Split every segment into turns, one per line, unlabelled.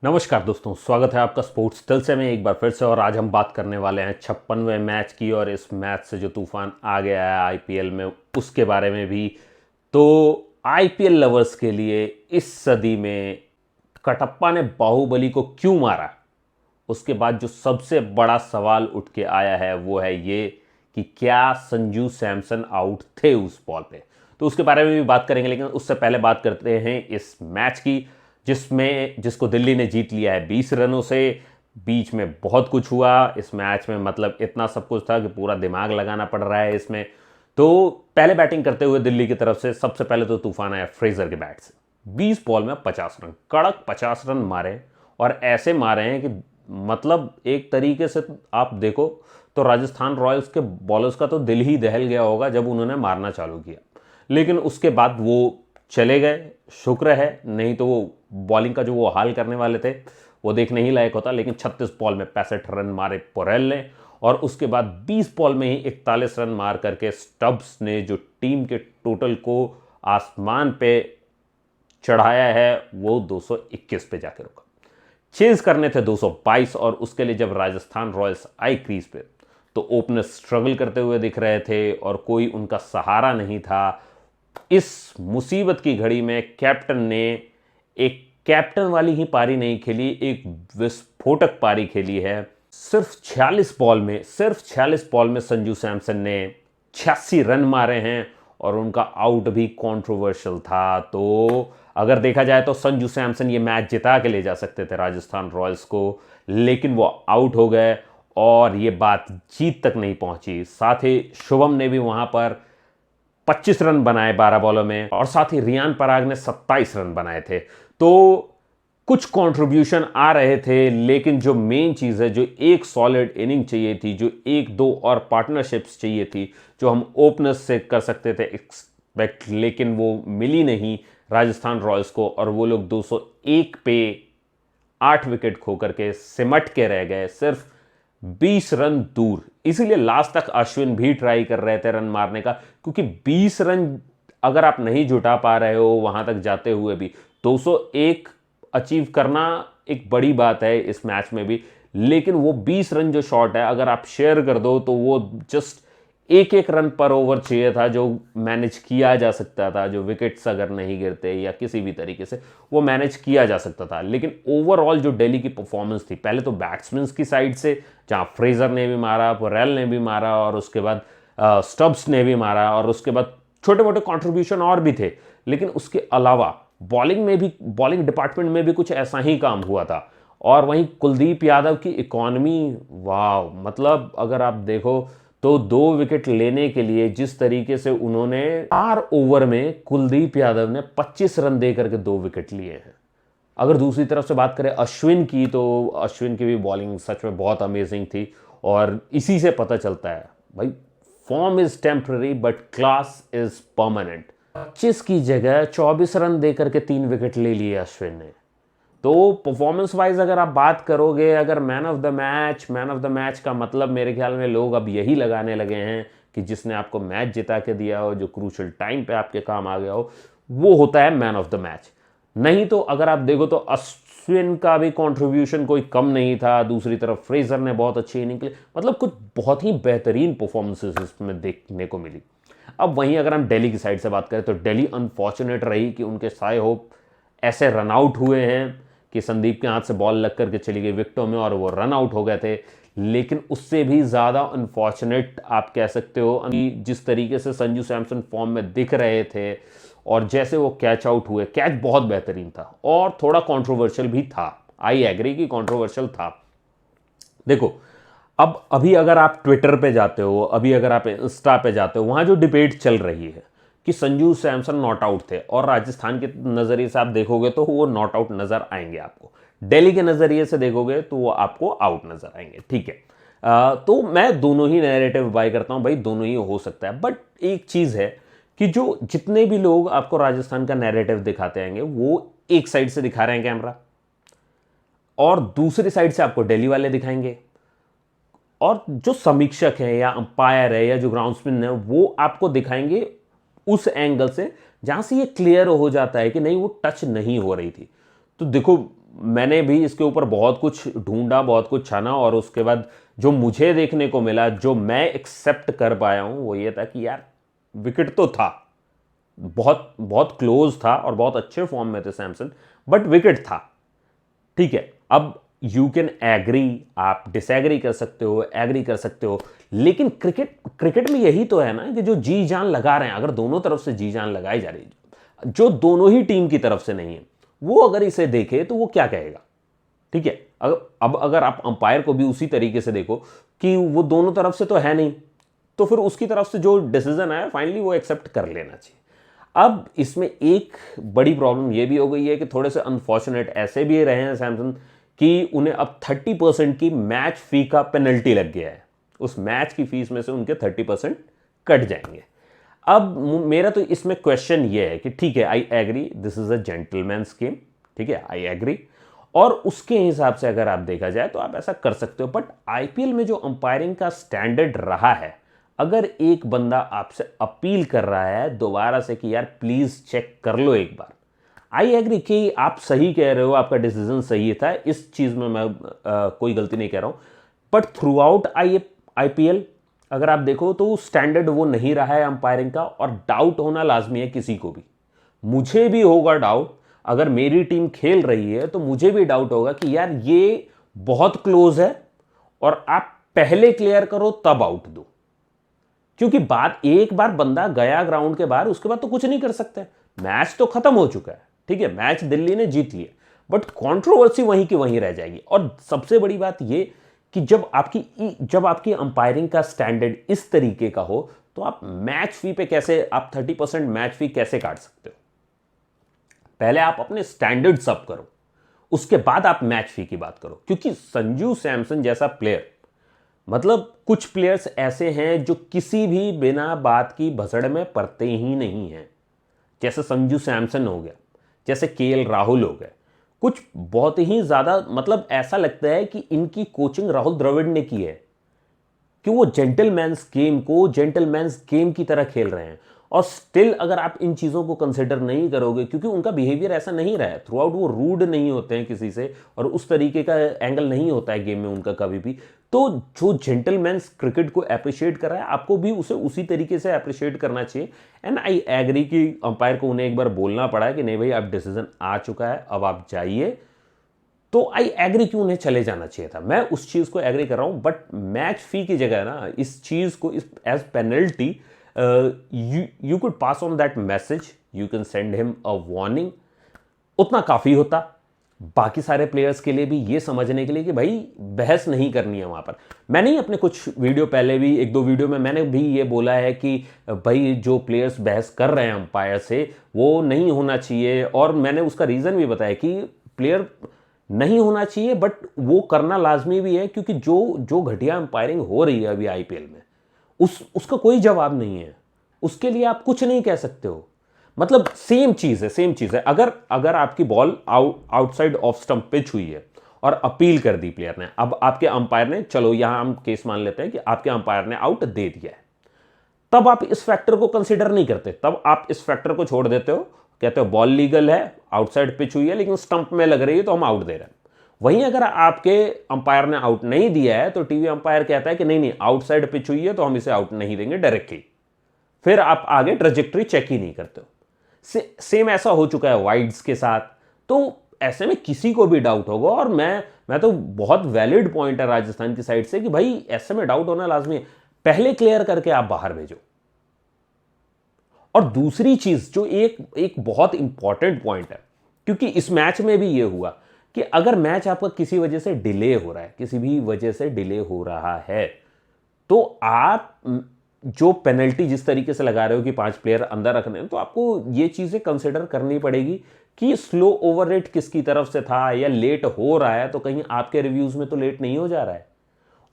नमस्कार दोस्तों, स्वागत है आपका स्पोर्ट्स जलसे में एक बार फिर से। और आज हम बात करने वाले हैं 56वें मैच की, और इस मैच से जो तूफान आ गया है आईपीएल में उसके बारे में भी। तो आईपीएल लवर्स के लिए इस सदी में कटप्पा ने बाहुबली को क्यों मारा, उसके बाद जो सबसे बड़ा सवाल उठ के आया है वो है ये कि क्या संजू सैमसन आउट थे उस बॉल पे। तो उसके बारे में भी बात करेंगे, लेकिन उससे पहले बात करते हैं इस मैच की जिसको दिल्ली ने जीत लिया है 20 रनों से। बीच में बहुत कुछ हुआ इस मैच में, मतलब इतना सब कुछ था कि पूरा दिमाग लगाना पड़ रहा है इसमें। तो पहले बैटिंग करते हुए दिल्ली की तरफ से सबसे पहले तो तूफान आया फ्रेजर के बैट से। 20 बॉल में 50 रन, कड़क 50 रन मारे, और ऐसे मारे हैं कि मतलब एक तरीके से आप देखो तो राजस्थान रॉयल्स के बॉलर्स का तो दिल ही दहल गया होगा जब उन्होंने मारना चालू किया। लेकिन उसके बाद वो चले गए, शुक्र है, नहीं तो वो बॉलिंग का जो वो हाल करने वाले थे वो देखने ही लायक होता। लेकिन 36 बॉल में 65 रन मारे पोरेल ने, और उसके बाद 20 बॉल में ही 41 रन मार करके स्टब्स ने जो टीम के टोटल को आसमान पे चढ़ाया है वो 221 पे जाके रुका। चेज करने थे 222, और उसके लिए जब राजस्थान रॉयल्स आई क्रीज पे तो ओपनर स्ट्रगल करते हुए दिख रहे थे और कोई उनका सहारा नहीं था। इस मुसीबत की घड़ी में कैप्टन ने एक कैप्टन वाली ही पारी नहीं खेली, एक विस्फोटक पारी खेली है। सिर्फ 46 बॉल में संजू सैमसन ने 86 रन मारे हैं, और उनका आउट भी कंट्रोवर्शियल था। तो अगर देखा जाए तो संजू सैमसन ये मैच जिता के ले जा सकते थे राजस्थान रॉयल्स को, लेकिन वो आउट हो गए और ये बात जीत तक नहीं पहुंची। साथ ही शुभम ने भी वहां पर 25 रन बनाए 12 बॉलों में, और साथ ही रियान पराग ने 27 रन बनाए थे। तो कुछ कंट्रीब्यूशन आ रहे थे, लेकिन जो मेन चीज़ है, जो एक सॉलिड इनिंग चाहिए थी, जो एक दो और पार्टनरशिप्स चाहिए थी, जो हम ओपनर्स से कर सकते थे एक्सपेक्ट, लेकिन वो मिली नहीं राजस्थान रॉयल्स को, और वो लोग 201 पे 8 विकेट खोकर के सिमट के रह गए, सिर्फ 20 रन दूर। इसीलिए लास्ट तक अश्विन भी ट्राई कर रहे थे रन मारने का, क्योंकि 20 रन अगर आप नहीं जुटा पा रहे हो वहां तक जाते हुए भी, 201 अचीव करना एक बड़ी बात है इस मैच में भी। लेकिन वो 20 रन जो शॉट है अगर आप शेयर कर दो तो वो जस्ट एक एक रन पर ओवर चाहिए था, जो मैनेज किया जा सकता था, जो विकेट्स अगर नहीं गिरते या किसी भी तरीके से वो मैनेज किया जा सकता था। लेकिन ओवरऑल जो दिल्ली की परफॉर्मेंस थी, पहले तो बैट्समैन की साइड से, जहां फ्रेजर ने भी मारा, पोरेल ने भी मारा, और उसके बाद स्टब्स ने भी मारा, और उसके बाद छोटे मोटे कॉन्ट्रीब्यूशन और भी थे। लेकिन उसके अलावा बॉलिंग डिपार्टमेंट में भी कुछ ऐसा ही काम हुआ था। और वहीं कुलदीप यादव की इकॉनमी, वाह, मतलब अगर आप देखो तो 2 विकेट लेने के लिए जिस तरीके से उन्होंने 4 ओवर में कुलदीप यादव ने 25 रन दे करके 2 विकेट लिए हैं। अगर दूसरी तरफ से बात करें अश्विन की, तो अश्विन की भी बॉलिंग सच में बहुत अमेजिंग थी, और इसी से पता चलता है भाई, form is temporary but class is permanent. 25 की जगह 24 रन दे करके 3 विकेट ले लिए अश्विन ने। तो परफॉर्मेंस वाइज अगर आप बात करोगे, अगर मैन ऑफ द मैच का मतलब मेरे ख्याल में लोग अब यही लगाने लगे हैं कि जिसने आपको मैच जिता के दिया हो, जो क्रूशल टाइम पे आपके काम आ गया हो, वो होता है मैन ऑफ द मैच। नहीं तो अगर आप देखो तो अश्विन का भी कंट्रीब्यूशन कोई कम नहीं था, दूसरी तरफ फ्रेजर ने बहुत अच्छी इनिंग खेली, मतलब कुछ बहुत ही बेहतरीन परफॉर्मेंसेस इसमें देखने को मिली। अब वहीं अगर हम दिल्ली की साइड से बात करें तो दिल्ली अनफॉर्चुनेट रही कि उनके साए होप ऐसे रन आउट हुए हैं कि संदीप के हाथ से बॉल लग करके चली गई विकेटों में और वो रन आउट हो गए थे। लेकिन उससे भी ज़्यादा अनफॉर्चुनेट आप कह सकते हो कि जिस तरीके से संजू सैमसन फॉर्म में दिख रहे थे, और जैसे वो कैच आउट हुए, कैच बहुत बेहतरीन था और थोड़ा कंट्रोवर्शियल भी था। आई एग्री कि कंट्रोवर्शियल था। देखो, अब अभी अगर आप ट्विटर पे जाते हो, अभी अगर आप इंस्टा पे जाते हो, वहाँ जो डिबेट चल रही है कि संजू सैमसन नॉट आउट थे, और राजस्थान के नज़रिए से आप देखोगे तो वो नॉट आउट नज़र आएंगे आपको, दिल्ली के नज़रिए से देखोगे तो वो आपको आउट नज़र आएंगे। ठीक है, तो मैं दोनों ही नैरेटिव बाय करता हूँ भाई, दोनों ही हो सकता है। बट एक चीज़ है कि जो जितने भी लोग आपको राजस्थान का नैरेटिव दिखाते आएंगे वो एक साइड से दिखा रहे हैं कैमरा, और दूसरी साइड से आपको दिल्ली वाले दिखाएंगे, और जो समीक्षक है या अंपायर है या जो ग्राउंडसमैन है वो आपको दिखाएंगे उस एंगल से जहां से ये क्लियर हो जाता है कि नहीं, वो टच नहीं हो रही थी। तो देखो, मैंने भी इसके ऊपर बहुत कुछ ढूंढा, बहुत कुछ छाना, और उसके बाद जो मुझे देखने को मिला, जो मैं एक्सेप्ट कर पाया हूं, वो ये था कि यार विकेट तो था, बहुत बहुत क्लोज था और बहुत अच्छे फॉर्म में थे सैमसन, बट विकेट था। ठीक है, अब यू कैन एग्री, आप डिसएग्री कर सकते हो, एग्री कर सकते हो, लेकिन क्रिकेट में यही तो है ना कि जो जी जान लगा रहे हैं, अगर दोनों तरफ से जी जान लगाई जा रही है, जो दोनों ही टीम की तरफ से नहीं है, वो अगर इसे देखे तो वो क्या कहेगा? ठीक है, अब अगर आप अंपायर को भी उसी तरीके से देखो कि वो दोनों तरफ से तो है नहीं, तो फिर उसकी तरफ से जो डिसीजन आया फाइनली वो एक्सेप्ट कर लेना चाहिए। अब इसमें एक बड़ी प्रॉब्लम ये भी हो गई है कि थोड़े से अनफॉर्चुनेट ऐसे भी रहे हैं सैमसन कि उन्हें अब 30% की मैच फी का पेनल्टी लग गया है। उस मैच की फीस में से उनके 30% कट जाएंगे। अब मेरा तो इसमें क्वेश्चन ये है कि ठीक है, I agree, this is a gentleman's game, ठीक है, आई एग्री, और उसके हिसाब से अगर आप देखा जाए तो आप ऐसा कर सकते हो। बट आईपीएल में जो अंपायरिंग का स्टैंडर्ड रहा है, अगर एक बंदा आपसे अपील कर रहा है दोबारा से कि यार प्लीज चेक कर लो एक बार, आई एग्री कि आप सही कह रहे हो, आपका डिसीजन सही था, इस चीज में मैं कोई गलती नहीं कह रहा हूं, बट थ्रू आउट आईपीएल अगर आप देखो तो स्टैंडर्ड वो नहीं रहा है अंपायरिंग का, और डाउट होना लाजमी है किसी को भी। मुझे भी होगा डाउट, अगर मेरी टीम खेल रही है तो मुझे भी डाउट होगा कि यार ये बहुत क्लोज है और आप पहले क्लियर करो तब आउट दो, क्योंकि बात एक बार बंदा गया ग्राउंड के बाहर, उसके बाद तो कुछ नहीं कर सकते, मैच तो खत्म हो चुका है। ठीक है, मैच दिल्ली ने जीत लिया, बट कंट्रोवर्सी वहीं की वहीं रह जाएगी। और सबसे बड़ी बात यह कि जब आपकी अंपायरिंग का स्टैंडर्ड इस तरीके का हो, तो आप मैच फी पे कैसे, आप 30% मैच फी कैसे काट सकते हो? पहले आप अपने स्टैंडर्ड अप करो, उसके बाद आप मैच फी की बात करो। क्योंकि संजू सैमसन जैसा प्लेयर, मतलब कुछ प्लेयर्स ऐसे हैं जो किसी भी बिना बात की भसड़ में पड़ते ही नहीं हैं, जैसे संजू सैमसन हो गया, जैसे केएल राहुल हो गए। कुछ बहुत ही ज्यादा, मतलब ऐसा लगता है कि इनकी कोचिंग राहुल द्रविड़ ने की है, कि वो जेंटलमैन्स गेम को जेंटलमैन्स गेम की तरह खेल रहे हैं। और स्टिल अगर आप इन चीज़ों को कंसिडर नहीं करोगे, क्योंकि उनका बिहेवियर ऐसा नहीं रहा है थ्रू आउट, वो रूड नहीं होते हैं किसी से, और उस तरीके का एंगल नहीं होता है गेम में उनका कभी भी। तो जो जेंटलमैन्स क्रिकेट को अप्रिशिएट कर रहा है, आपको भी उसे उसी तरीके से अप्रिशिएट करना चाहिए। एंड आई एग्री कि अंपायर को उन्हें एक बार बोलना पड़ा है कि नहीं भाई, अब डिसीजन आ चुका है, अब आप जाइए। तो आई एग्री कि उन्हें चले जाना चाहिए था, मैं उस चीज को एग्री कर रहा हूं। बट मैच फी की जगह ना इस चीज को as penalty, you could pass on that message, you can send him a warning, उतना काफी होता बाकी सारे प्लेयर्स के लिए भी ये समझने के लिए कि भाई बहस नहीं करनी है वहां पर। मैंने ही अपने कुछ वीडियो पहले भी, एक दो वीडियो में मैंने भी ये बोला है कि भाई जो प्लेयर्स बहस कर रहे हैं अंपायर से, वो नहीं होना चाहिए। और मैंने उसका रीजन भी बताया कि प्लेयर नहीं होना चाहिए, बट वो करना लाजमी भी है, क्योंकि जो घटिया अंपायरिंग हो रही है अभी आईपीएल में, उसका कोई जवाब नहीं है, उसके लिए आप कुछ नहीं कह सकते हो। मतलब सेम चीज है। अगर आपकी ball outside off stump pitch हुई है और अपील कर दी प्लेयर ने, अब आपके अंपायर ने, चलो यहां हम केस मान लेते हैं कि आपके अंपायर ने आउट दे दिया है, तब आप इस फैक्टर को कंसीडर नहीं करते, तब आप इस फैक्टर को छोड़ देते हो, कहते हो बॉल लीगल है, आउटसाइड पिच हुई है, लेकिन स्टंप में लग रही है तो हम आउट दे रहे हैं। वहीं अगर आपके अंपायर ने आउट नहीं दिया है तो टीवी अंपायर कहता है कि नहीं आउटसाइड पिच हुई है तो हम इसे आउट नहीं देंगे डायरेक्टली, फिर आप आगे ट्रेजेक्टरी चेक ही नहीं करते हो। सेम ऐसा हो चुका है वाइड्स के साथ। तो ऐसे में किसी को भी डाउट होगा, और मैं तो बहुत वैलिड पॉइंट है राजस्थान की साइड से कि भाई ऐसे में डाउट होना लाजमी है, पहले क्लियर करके आप बाहर भेजो। और दूसरी चीज जो एक बहुत इंपॉर्टेंट पॉइंट है, क्योंकि इस मैच में भी यह हुआ कि अगर मैच आपका किसी वजह से डिले हो रहा है, किसी भी वजह से डिले हो रहा है, तो आप जो पेनल्टी जिस तरीके से लगा रहे हो कि 5 प्लेयर अंदर रखने हैं, तो आपको ये चीजें कंसिडर करनी पड़ेगी कि स्लो ओवर रेट किसकी तरफ से था, या लेट हो रहा है तो कहीं आपके रिव्यूज में तो लेट नहीं हो जा रहा है।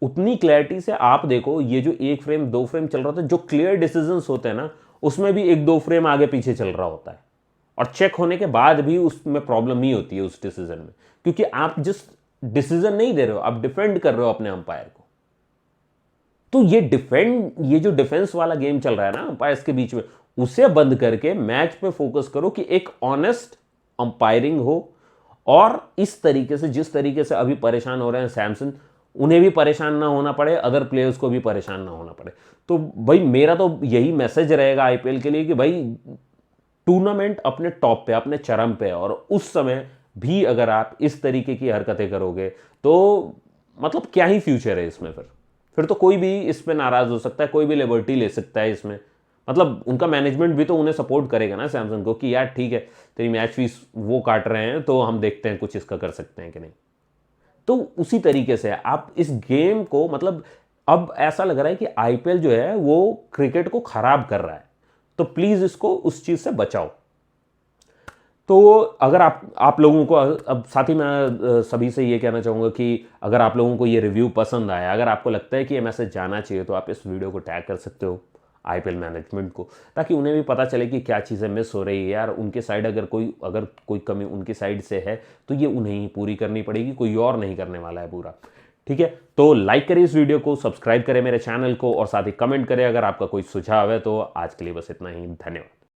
उतनी क्लैरिटी से आप देखो, ये जो 1 फ्रेम 2 फ्रेम चल रहा था, जो क्लियर डिसीजंस होते हैं ना, उसमें भी 1-2 फ्रेम आगे पीछे चल रहा होता है, और चेक होने के बाद भी उसमें प्रॉब्लम ही होती है उस डिसीजन में, क्योंकि आप जिस डिसीजन नहीं दे रहे हो, आप डिफेंड कर रहे हो अपने अंपायर को। तो ये जो डिफेंस वाला गेम चल रहा है ना अंपायर्स के बीच में, उसे बंद करके मैच पे फोकस करो कि एक ऑनेस्ट अंपायरिंग हो, और इस तरीके से, जिस तरीके से अभी परेशान हो रहे हैं सैमसन, उन्हें भी परेशान ना होना पड़े, अदर प्लेयर्स को भी परेशान ना होना पड़े। तो भाई मेरा तो यही मैसेज रहेगा आईपीएल के लिए कि भाई टूर्नामेंट अपने टॉप पे, अपने चरम पे है, और उस समय भी अगर आप इस तरीके की हरकतें करोगे तो मतलब क्या ही फ्यूचर है इसमें। फिर तो कोई भी इस पे नाराज हो सकता है, कोई भी लिबर्टी ले सकता है इसमें। मतलब उनका मैनेजमेंट भी तो उन्हें सपोर्ट करेगा ना सैमसंग को, कि यार ठीक है तेरी मैच फीस वो काट रहे हैं तो हम देखते हैं कुछ इसका कर सकते हैं कि नहीं। तो उसी तरीके से आप इस गेम को, मतलब अब ऐसा लग रहा है कि आईपीएल जो है वो क्रिकेट को खराब कर रहा है, तो प्लीज इसको उस चीज से बचाओ। तो अगर आप लोगों को, अब साथ ही मैं सभी से ये कहना चाहूँगा कि अगर आप लोगों को ये रिव्यू पसंद आया, अगर आपको लगता है कि ये मैसेज जाना चाहिए, तो आप इस वीडियो को टैग कर सकते हो आईपीएल मैनेजमेंट को, ताकि उन्हें भी पता चले कि क्या चीज़ें मिस हो रही है यार उनके साइड। अगर कोई कमी उनकी साइड से है तो ये उन्हें ही पूरी करनी पड़ेगी, कोई और नहीं करने वाला है पूरा। ठीक है, तो लाइक करें इस वीडियो को, सब्सक्राइब करें मेरे चैनल को, और साथ ही कमेंट करें अगर आपका कोई सुझाव है। तो आज के लिए बस इतना ही, धन्यवाद।